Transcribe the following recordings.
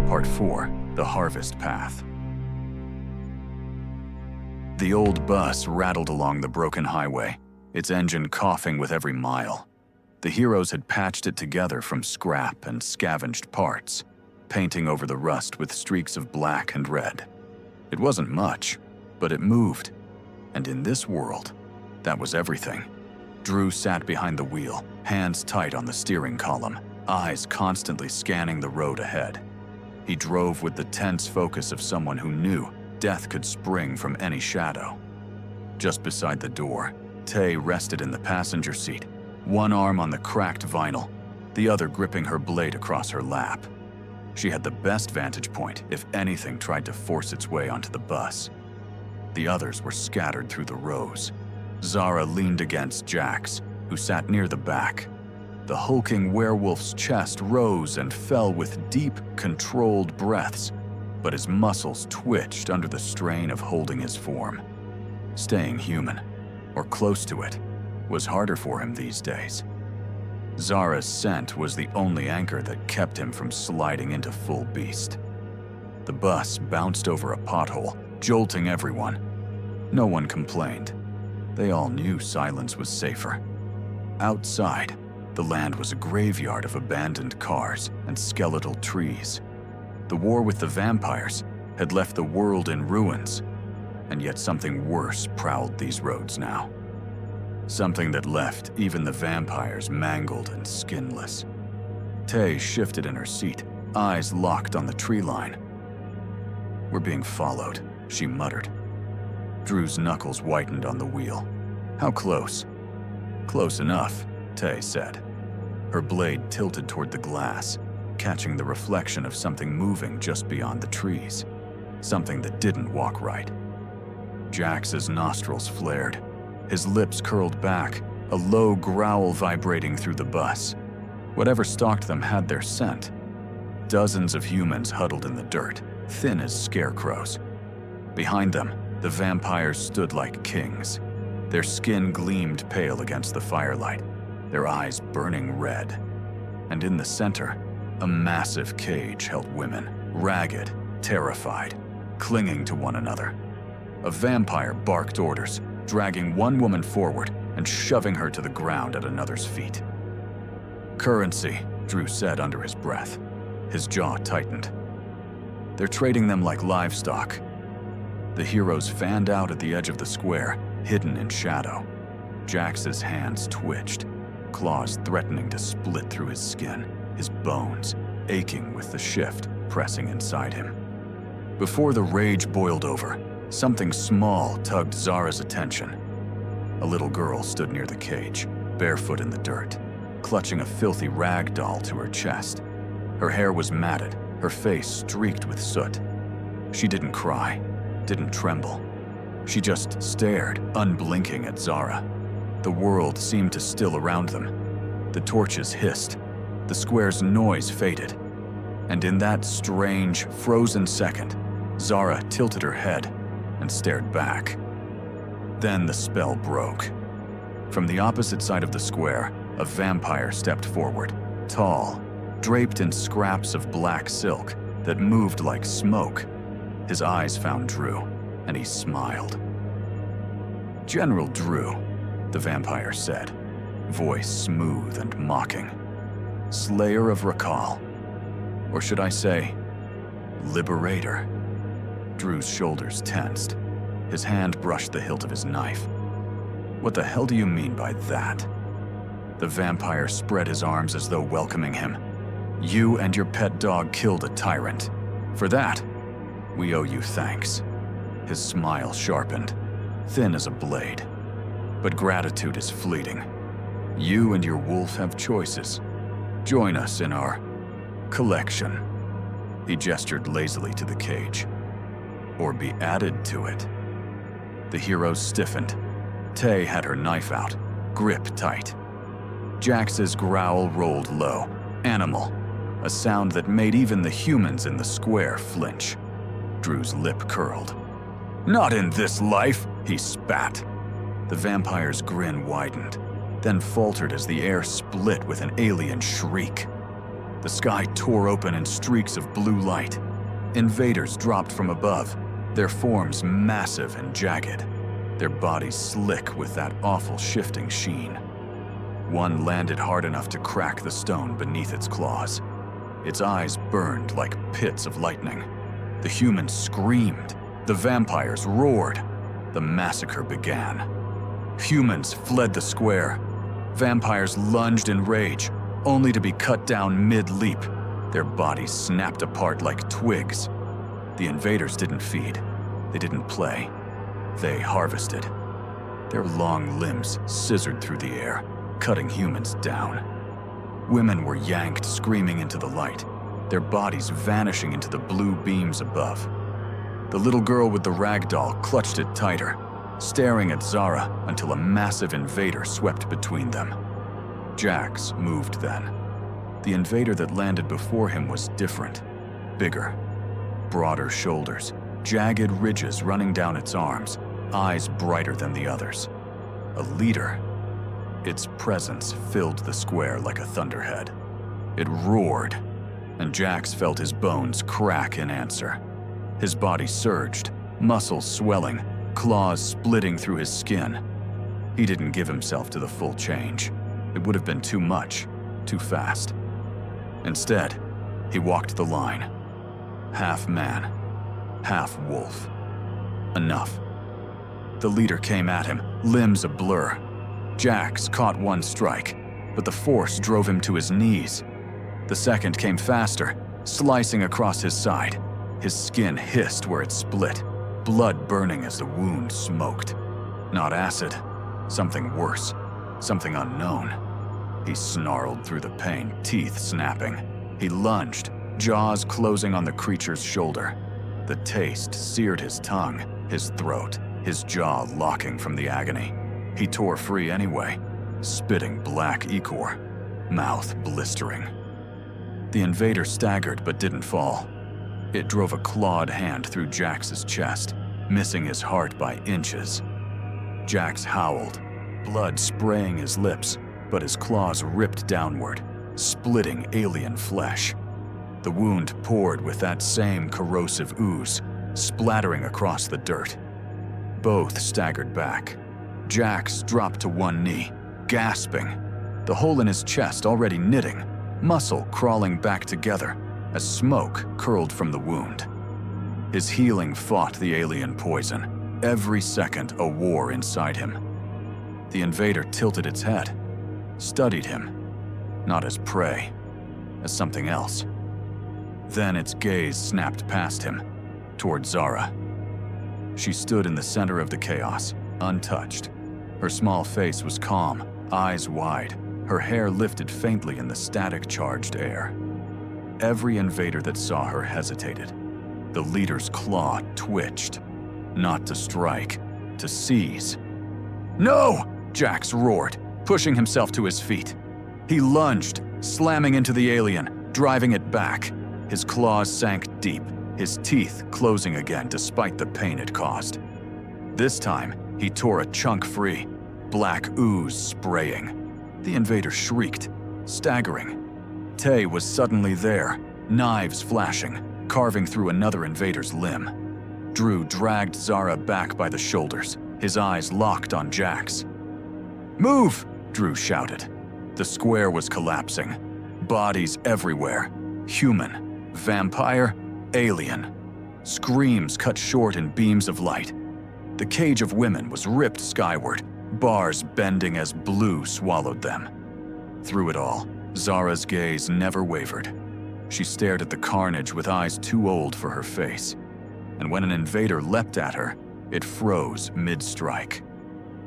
Part 4: The Harvest Path. The old bus rattled along the broken highway, its engine coughing with every mile. The heroes had patched it together from scrap and scavenged parts, painting over the rust with streaks of black and red. It wasn't much, but it moved. And in this world, that was everything. Drew sat behind the wheel, hands tight on the steering column, eyes constantly scanning the road ahead. He drove with the tense focus of someone who knew death could spring from any shadow. Just beside the door, Tay rested in the passenger seat, one arm on the cracked vinyl, the other gripping her blade across her lap. She had the best vantage point if anything tried to force its way onto the bus. The others were scattered through the rows. Zara leaned against Jax, who sat near the back. The hulking werewolf's chest rose and fell with deep, controlled breaths, but his muscles twitched under the strain of holding his form. Staying human, or close to it, was harder for him these days. Zara's scent was the only anchor that kept him from sliding into full beast. The bus bounced over a pothole, jolting everyone. No one complained. They all knew silence was safer. Outside, the land was a graveyard of abandoned cars and skeletal trees. The war with the vampires had left the world in ruins, and yet something worse prowled these roads now. Something that left even the vampires mangled and skinless. Tay shifted in her seat, eyes locked on the tree line. "We're being followed," she muttered. Drew's knuckles whitened on the wheel. "How close?" "Close enough," Tay said. Her blade tilted toward the glass, catching the reflection of something moving just beyond the trees. Something that didn't walk right. Jax's nostrils flared. His lips curled back, a low growl vibrating through the bus. Whatever stalked them had their scent. Dozens of humans huddled in the dirt, thin as scarecrows. Behind them, the vampires stood like kings. Their skin gleamed pale against the firelight, their eyes burning red. And in the center, a massive cage held women, ragged, terrified, clinging to one another. A vampire barked orders, dragging one woman forward and shoving her to the ground at another's feet. "Currency," Drew said under his breath. His jaw tightened. "They're trading them like livestock." The heroes fanned out at the edge of the square, hidden in shadow. Jax's hands twitched, claws threatening to split through his skin, his bones aching with the shift pressing inside him. Before the rage boiled over, something small tugged Zara's attention. A little girl stood near the cage, barefoot in the dirt, clutching a filthy rag doll to her chest. Her hair was matted, her face streaked with soot. She didn't cry, didn't tremble. She just stared, unblinking at Zara. The world seemed to still around them. The torches hissed. The square's noise faded. And in that strange, frozen second, Zara tilted her head and stared back. Then the spell broke. From the opposite side of the square, a vampire stepped forward, tall, draped in scraps of black silk that moved like smoke. His eyes found Drew, and he smiled. "General Drew," the vampire said, voice smooth and mocking. "Slayer of Rakal. Or should I say, Liberator?" Drew's shoulders tensed. His hand brushed the hilt of his knife. "What the hell do you mean by that?" The vampire spread his arms as though welcoming him. "You and your pet dog killed a tyrant. For that, we owe you thanks." His smile sharpened, thin as a blade. "But gratitude is fleeting. You and your wolf have choices. Join us in our collection." He gestured lazily to the cage. "Or be added to it." The heroes stiffened. Tay had her knife out, grip tight. Jax's growl rolled low, animal, a sound that made even the humans in the square flinch. Drew's lip curled. "Not in this life," he spat. The vampire's grin widened, then faltered as the air split with an alien shriek. The sky tore open in streaks of blue light. Invaders dropped from above, their forms massive and jagged, their bodies slick with that awful shifting sheen. One landed hard enough to crack the stone beneath its claws. Its eyes burned like pits of lightning. The humans screamed. The vampires roared. The massacre began. Humans fled the square. Vampires lunged in rage, only to be cut down mid-leap. Their bodies snapped apart like twigs. The invaders didn't feed. They didn't play. They harvested. Their long limbs scissored through the air, cutting humans down. Women were yanked screaming into the light, their bodies vanishing into the blue beams above. The little girl with the rag doll clutched it tighter, staring at Zara until a massive invader swept between them. Jax moved then. The invader that landed before him was different, bigger, broader shoulders, jagged ridges running down its arms, eyes brighter than the others. A leader. Its presence filled the square like a thunderhead. It roared, and Jax felt his bones crack in answer. His body surged, muscles swelling, claws splitting through his skin. He didn't give himself to the full change. It would have been too much, too fast. Instead, he walked the line. Half man, half wolf. Enough. The leader came at him, limbs a blur. Jax caught one strike, but the force drove him to his knees. The second came faster, slicing across his side. His skin hissed where it split, blood burning as the wound smoked. Not acid, something worse, something unknown. He snarled through the pain, teeth snapping. He lunged, jaws closing on the creature's shoulder. The taste seared his tongue, his throat, his jaw locking from the agony. He tore free anyway, spitting black ichor, mouth blistering. The invader staggered but didn't fall. It drove a clawed hand through Jax's chest, missing his heart by inches. Jax howled, blood spraying his lips, but his claws ripped downward, splitting alien flesh. The wound poured with that same corrosive ooze, splattering across the dirt. Both staggered back. Jax dropped to one knee, gasping, the hole in his chest already knitting, muscle crawling back together as smoke curled from the wound. His healing fought the alien poison, every second a war inside him. The invader tilted its head, studied him, not as prey, as something else. Then its gaze snapped past him, toward Zara. She stood in the center of the chaos, untouched. Her small face was calm, eyes wide, her hair lifted faintly in the static-charged air. Every invader that saw her hesitated. The leader's claw twitched, not to strike, to seize. "No!" Jax roared, pushing himself to his feet. He lunged, slamming into the alien, driving it back. His claws sank deep, his teeth closing again despite the pain it caused. This time, he tore a chunk free, black ooze spraying. The invader shrieked, staggering. Tay was suddenly there, knives flashing, carving through another invader's limb. Drew dragged Zara back by the shoulders, his eyes locked on Jax. "Move!" Drew shouted. The square was collapsing. Bodies everywhere. Human, vampire, alien. Screams cut short in beams of light. The cage of women was ripped skyward, bars bending as blue swallowed them. Through it all, Zara's gaze never wavered. She stared at the carnage with eyes too old for her face. And when an invader leapt at her, it froze mid-strike.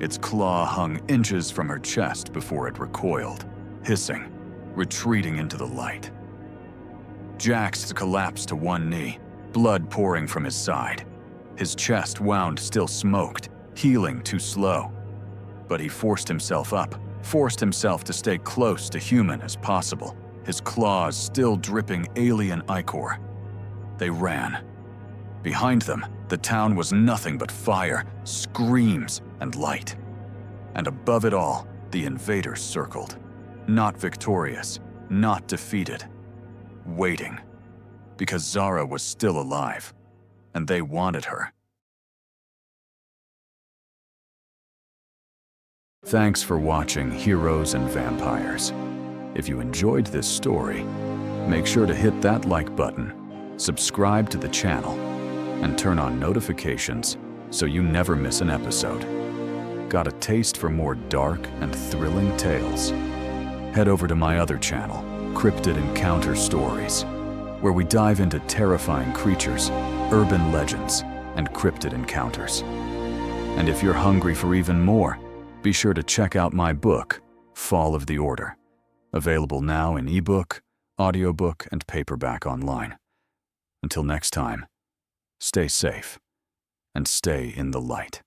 Its claw hung inches from her chest before it recoiled, hissing, retreating into the light. Jax collapsed to one knee, blood pouring from his side. His chest wound still smoked, healing too slow. But he forced himself up, forced himself to stay close to human as possible, his claws still dripping alien ichor. They ran. Behind them, the town was nothing but fire, screams, and light. And above it all, the invaders circled. Not victorious, not defeated, waiting, because Zara was still alive, and they wanted her. Thanks for watching Heroes and Vampires. If you enjoyed this story, make sure to hit that like button, subscribe to the channel, and turn on notifications so you never miss an episode. Got a taste for more dark and thrilling tales? Head over to my other channel, Cryptid Encounter Stories, where we dive into terrifying creatures, urban legends, and cryptid encounters. And if you're hungry for even more, be sure to check out my book, Fall of the Order, available now in ebook, audiobook, and paperback online. Until next time, stay safe and stay in the light.